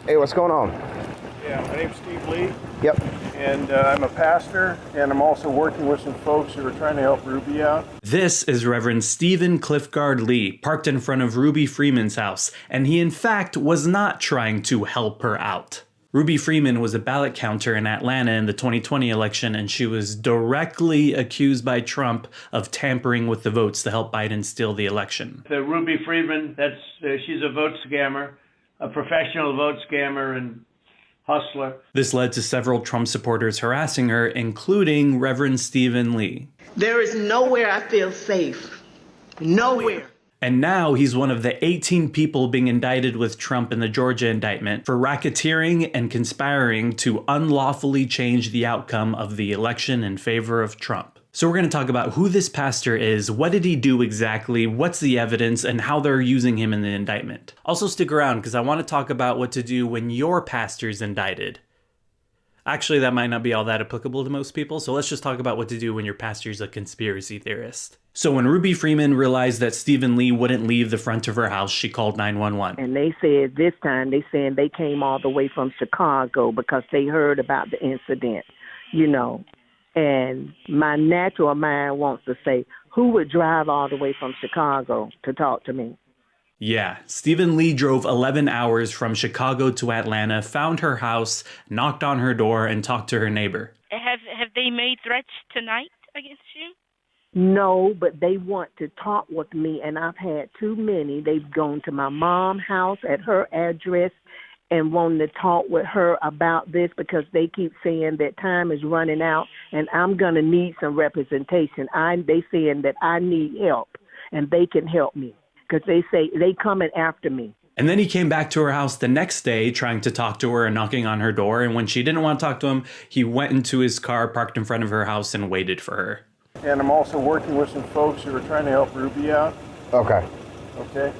Hey, what's going on? Yeah, my name's Steve Lee. Yep. And I'm a pastor, and I'm also working with some folks who are trying to help Ruby out. This is Reverend Stephen Cliffgard Lee, parked in front of Ruby Freeman's house, and he in fact was not trying to help her out. Ruby Freeman was a ballot counter in Atlanta in the 2020 election, and she was directly accused by Trump of tampering with the votes to help Biden steal the election. The Ruby Freeman, she's a vote scammer, a professional vote scammer and hustler. This led to several Trump supporters harassing her, including Reverend Stephen Lee. There is nowhere I feel safe. Nowhere. And now he's one of the 18 people being indicted with Trump in the Georgia indictment for racketeering and conspiring to unlawfully change the outcome of the election in favor of Trump. So we're going to talk about who this pastor is, what did he do exactly, what's the evidence, and how they're using him in the indictment. Also stick around because I want to talk about what to do when your pastor's indicted. Actually, that might not be all that applicable to most people, so let's just talk about what to do when your pastor's a conspiracy theorist. So when Ruby Freeman realized that Stephen Lee wouldn't leave the front of her house, she called 911. And they said this time, they saying they came all the way from Chicago because they heard about the incident, you know. And my natural mind wants to say, who would drive all the way from Chicago to talk to me? Yeah, Stephen Lee drove 11 hours from Chicago to Atlanta, found her house, knocked on her door, and talked to her neighbor. Have they made threats tonight against you? No, but they want to talk with me, and I've had too many. They've gone to my mom's house at her address and wanting to talk with her about this because they keep saying that time is running out, and I'm going to need some representation. They saying that I need help, and they can help me. Because they say they coming after me. And then he came back to her house the next day trying to talk to her and knocking on her door. And when she didn't want to talk to him, he went into his car, parked in front of her house, and waited for her. And I'm also working with some folks who are trying to help Ruby out. Okay. Okay.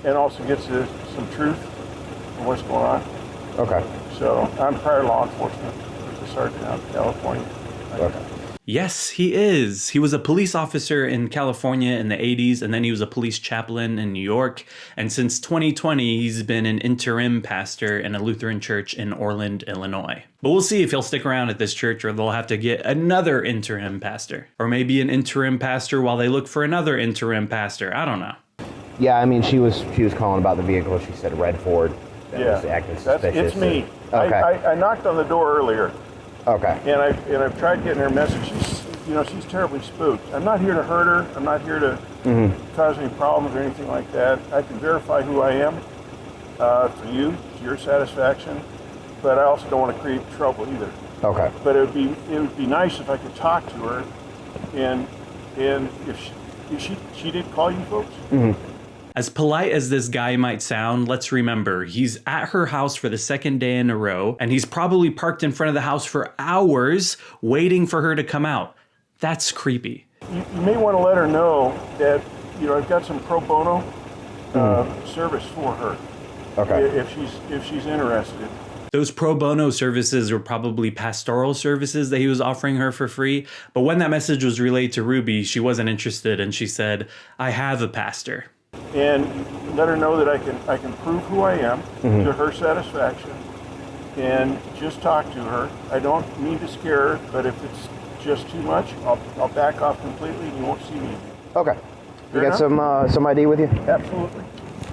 And also get to some truth on what's going on. Okay. So I'm prior law enforcement. There's a sergeant out in California. Okay. Yes, he is. He was a police officer in California in the 80s, and then he was a police chaplain in New York. And since 2020, he's been an interim pastor in a Lutheran church in Orland, Illinois. But we'll see if he'll stick around at this church or they'll have to get another interim pastor. Or maybe an interim pastor while they look for another interim pastor. I don't know. Yeah, I mean, she was calling about the vehicle. She said red Ford. That was acting suspicious. It's me. Okay. I knocked on the door earlier. Okay. And I've tried getting her message. She's terribly spooked. I'm not here to hurt her. I'm not here to cause any problems or anything like that. I can verify who I am for you, to your satisfaction. But I also don't want to create trouble either. Okay. But it would be nice if I could talk to her, and if she did call you folks. Mm-hmm. As polite as this guy might sound, let's remember, he's at her house for the second day in a row, and he's probably parked in front of the house for hours waiting for her to come out. That's creepy. You may want to let her know that, I've got some pro bono service for her. Okay. If she's interested. Those pro bono services were probably pastoral services that he was offering her for free. But when that message was relayed to Ruby, she wasn't interested, and she said, I have a pastor. And let her know that I can prove who I am to her satisfaction, and just talk to her. I don't mean to scare her, but if it's just too much, I'll back off completely and you won't see me again. Okay. You got some ID with you? Absolutely.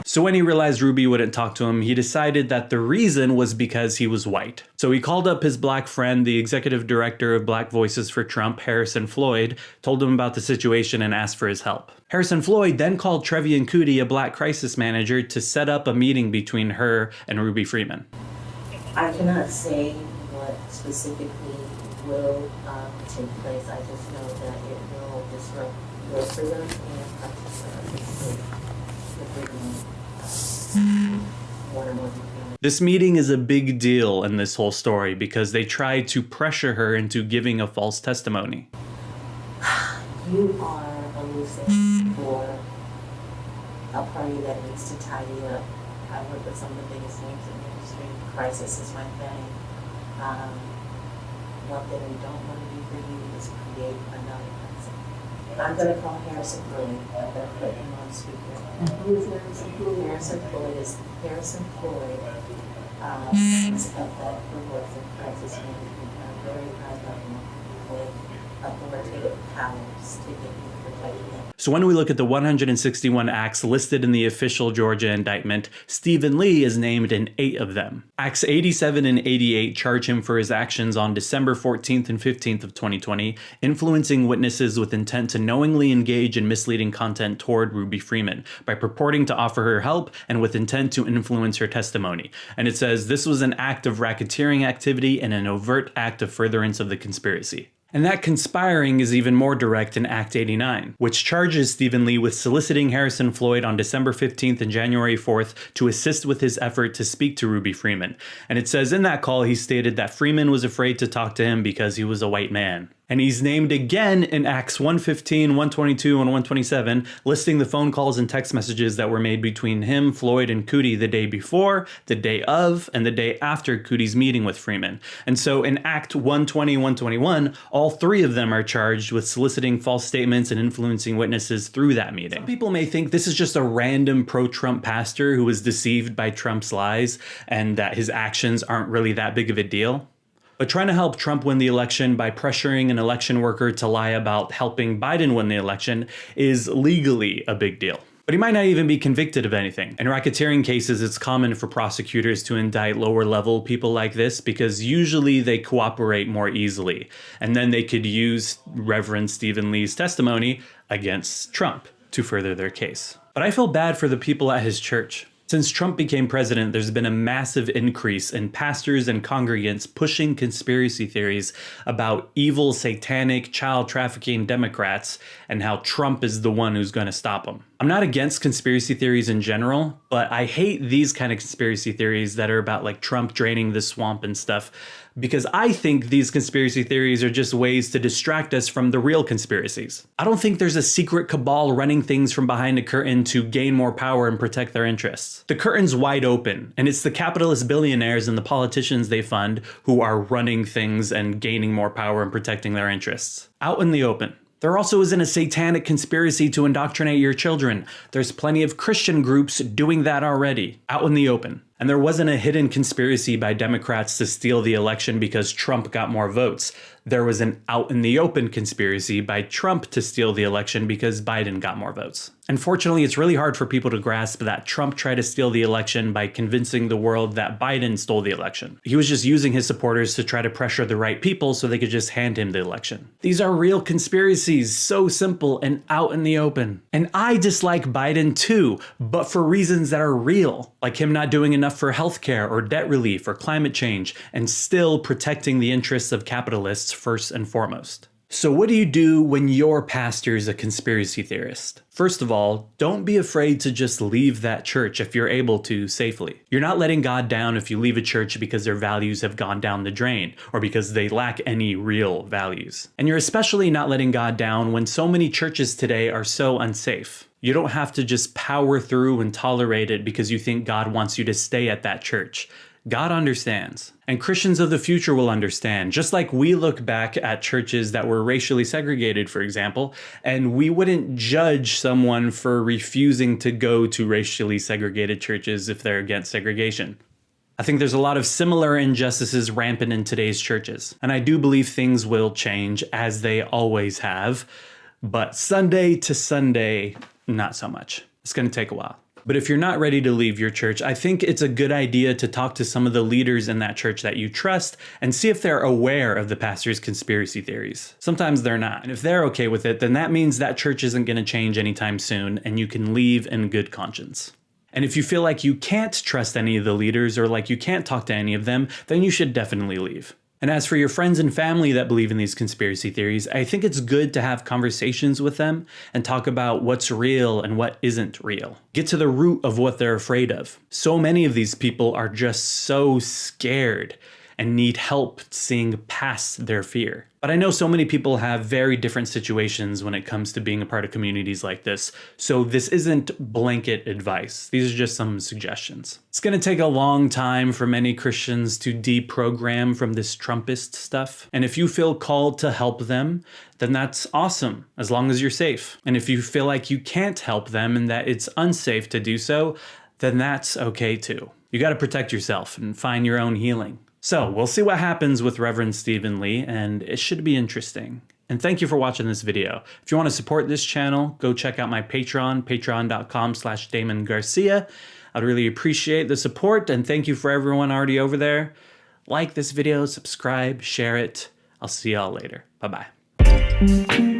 So when he realized Ruby wouldn't talk to him, he decided that the reason was because he was white. So he called up his black friend, the executive director of Black Voices for Trump, Harrison Floyd, told him about the situation and asked for his help. Harrison Floyd then called Trevian Kutti, a black crisis manager, to set up a meeting between her and Ruby Freeman. I cannot say what specifically will take place. I just know that it will disrupt your freedom and practice the freedom. This meeting is a big deal in this whole story because they tried to pressure her into giving a false testimony. You are elusive for a party that needs to tidy up. I work with some of the biggest names in the industry. Crisis is my thing. One thing we don't want to do for you is create another person. I'm going to call Harrison Floyd. I'm going to put him on speaker. And who is Harrison Floyd? Harrison Floyd is Harrison Floyd is of that rewards and crisis management at a very high level with authoritative powers to give you protection. So when we look at the 161 acts listed in the official Georgia indictment, Stephen Lee is named in 8 of them. Acts 87 and 88 charge him for his actions on December 14th and 15th of 2020, influencing witnesses with intent to knowingly engage in misleading content toward Ruby Freeman by purporting to offer her help and with intent to influence her testimony. And it says this was an act of racketeering activity and an overt act of furtherance of the conspiracy. And that conspiring is even more direct in Act 89, which charges Stephen Lee with soliciting Harrison Floyd on December 15th and January 4th to assist with his effort to speak to Ruby Freeman. And it says in that call he stated that Freeman was afraid to talk to him because he was a white man. And he's named again in Acts 115, 122, and 127, listing the phone calls and text messages that were made between him, Floyd, and Kutti the day before, the day of, and the day after Kutti's meeting with Freeman. And so in Act 120, 121, all 3 of them are charged with soliciting false statements and influencing witnesses through that meeting. Some people may think this is just a random pro-Trump pastor who was deceived by Trump's lies and that his actions aren't really that big of a deal. But trying to help Trump win the election by pressuring an election worker to lie about helping Biden win the election is legally a big deal. But he might not even be convicted of anything. In racketeering cases, it's common for prosecutors to indict lower-level people like this because usually they cooperate more easily. And then they could use Reverend Stephen Lee's testimony against Trump to further their case. But I feel bad for the people at his church. Since Trump became president, there's been a massive increase in pastors and congregants pushing conspiracy theories about evil, satanic, child trafficking Democrats and how Trump is the one who's going to stop them. I'm not against conspiracy theories in general, but I hate these kind of conspiracy theories that are about like Trump draining the swamp and stuff, because I think these conspiracy theories are just ways to distract us from the real conspiracies. I don't think there's a secret cabal running things from behind a curtain to gain more power and protect their interests. The curtain's wide open, and it's the capitalist billionaires and the politicians they fund who are running things and gaining more power and protecting their interests. Out in the open. There also isn't a satanic conspiracy to indoctrinate your children. There's plenty of Christian groups doing that already, out in the open. And there wasn't a hidden conspiracy by Democrats to steal the election because Trump got more votes. There was an out in the open conspiracy by Trump to steal the election because Biden got more votes. Unfortunately, it's really hard for people to grasp that Trump tried to steal the election by convincing the world that Biden stole the election. He was just using his supporters to try to pressure the right people so they could just hand him the election. These are real conspiracies, so simple and out in the open. And I dislike Biden too, but for reasons that are real, like him not doing enough for healthcare or debt relief or climate change, and still protecting the interests of capitalists first and foremost. So what do you do when your pastor is a conspiracy theorist? First of all, don't be afraid to just leave that church if you're able to safely. You're not letting God down if you leave a church because their values have gone down the drain or because they lack any real values. And you're especially not letting God down when so many churches today are so unsafe. You don't have to just power through and tolerate it because you think God wants you to stay at that church. God understands. And Christians of the future will understand, just like we look back at churches that were racially segregated, for example, and we wouldn't judge someone for refusing to go to racially segregated churches if they're against segregation. I think there's a lot of similar injustices rampant in today's churches, and I do believe things will change as they always have, but Sunday to Sunday, not so much. It's going to take a while. But if you're not ready to leave your church, I think it's a good idea to talk to some of the leaders in that church that you trust and see if they're aware of the pastor's conspiracy theories. Sometimes they're not. And if they're okay with it, then that means that church isn't going to change anytime soon and you can leave in good conscience. And if you feel like you can't trust any of the leaders or like you can't talk to any of them, then you should definitely leave. And as for your friends and family that believe in these conspiracy theories, I think it's good to have conversations with them and talk about what's real and what isn't real. Get to the root of what they're afraid of. So many of these people are just so scared and need help seeing past their fear. But I know so many people have very different situations when it comes to being a part of communities like this, so this isn't blanket advice. These are just some suggestions. It's going to take a long time for many Christians to deprogram from this Trumpist stuff, and if you feel called to help them, then that's awesome, as long as you're safe. And if you feel like you can't help them and that it's unsafe to do so, then that's okay too. You got to protect yourself and find your own healing. So we'll see what happens with Reverend Stephen Lee, and it should be interesting. And thank you for watching this video. If you want to support this channel, go check out my Patreon, patreon.com/Damon Garcia. I'd really appreciate the support, and thank you for everyone already over there. Like this video, subscribe, share it. I'll see y'all later. Bye-bye.